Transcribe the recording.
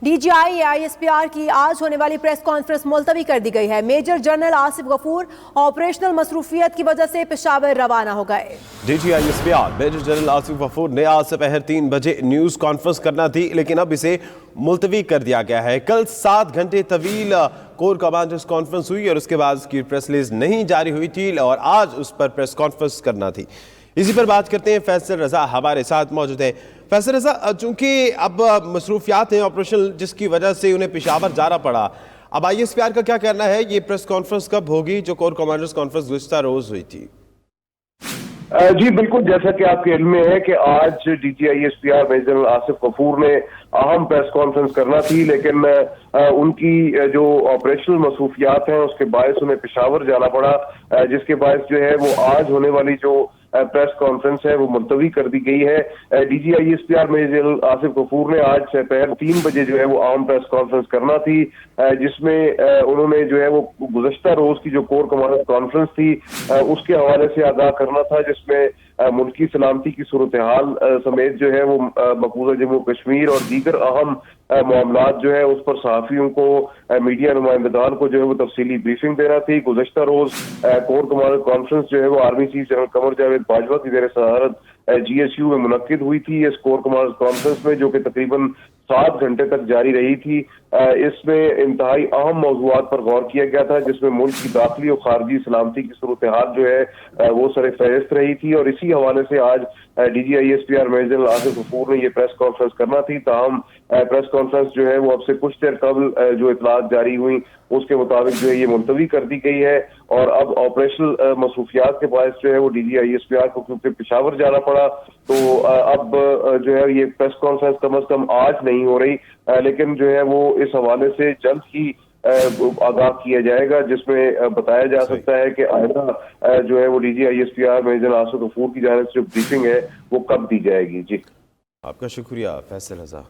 DGI ISPR کی آج ہونے والی پریس کانفرنس ملتوی کر دی گئی ہے۔ میجر جنرل آصف غفور آپریشنل مصروفیت کی وجہ سے پشاور روانہ ہو گئے۔ DGI ISPR major general Asif Ghafoor نے آج سپہر 3 بجے نیوز کانفرنس کرنا تھی، لیکن اب اسے ملتوی کر دیا گیا ہے۔ کل 7 گھنٹے طویل کور کمانڈرز کانفرنس ہوئی اور اس کے بعد اس کی پریس ریلیز نہیں جاری ہوئی تھی اور آج اس پر پریس کانفرنس کرنا تھی۔ اسی پر بات کرتے ہیں، فیصل رضا ہمارے ساتھ موجود ہیں۔ فیصل رضا، چونکہ اب مصروفیات ہیں آپریشن جس کی وجہ سے انہیں پشاور جانا پڑا، اب ISPR کا کیا کرنا ہے؟ یہ پریس کانفرنس کب ہوگی جو کور کمانڈرز کانفرنس گزشتہ روز ہوئی تھی؟ جی بالکل، جیسا کہ آپ کے علم میں ہے کہ آج DGI ISPR major general Asif Ghafoor نے اہم پریس کانفرنس کرنا تھی، لیکن ان کی جو آپریشنل مصروفیات ہیں اس کے باعث انہیں پشاور جانا پڑا، جس کے باعث جو ہے وہ آج ہونے والی جو پریس کانفرنس ہے وہ ملتوی کر دی گئی ہے۔ DGI ISPR major general Asif Ghafoor نے آج سپہر 3 بجے جو ہے وہ عام پریس کانفرنس کرنا تھی، جس میں انہوں نے جو ہے وہ گزشتہ روز کی جو کور کمانڈر کانفرنس تھی اس کے حوالے سے آگاہ کرنا تھا، جس میں ملکی سلامتی کی صورتحال سمیت جو ہے وہ مقبوضہ جموں کشمیر اور دیگر اہم معاملات جو ہے اس پر صحافیوں کو، میڈیا نمائندگان کو جو ہے وہ تفصیلی بریفنگ دینا تھی۔ گزشتہ روز کور کمانڈر کانفرنس جو ہے وہ army chief general Qamar Javed Bajwa کی زیر صدارت GSU میں منعقد ہوئی تھی۔ اس کور کمانڈر کانفرنس میں جو کہ تقریباً 7 گھنٹے تک جاری رہی تھی، اس میں انتہائی اہم موضوعات پر غور کیا گیا تھا، جس میں ملک کی داخلی اور خارجی سلامتی کی صورتحال جو ہے وہ سر فہرست رہی تھی، اور اسی حوالے سے آج DGI ISPR major general Asif Ghafoor نے یہ پریس کانفرنس کرنا تھی۔ تاہم پریس کانفرنس جو ہے وہ اب سے کچھ دیر قبل جو اطلاعات جاری ہوئی اس کے مطابق جو ہے یہ ملتوی کر دی گئی ہے، اور اب آپریشنل مصروفیات کے باعث جو ہے وہ DGI ISPR کو کیونکہ پشاور جانا پڑا، تو اب جو ہے یہ پریس کانفرنس کم از کم آج نہیں ہو رہی، لیکن جو ہے وہ اس حوالے سے جلد ہی آگاہ کیا جائے گا، جس میں بتایا جا سکتا ہے کہ آئندہ جو ہے وہ DGI ISPR major general Asif Ghafoor کی جانب سے جو بریفنگ ہے وہ کب دی جائے گی۔ جی آپ کا شکریہ فیصل رضا۔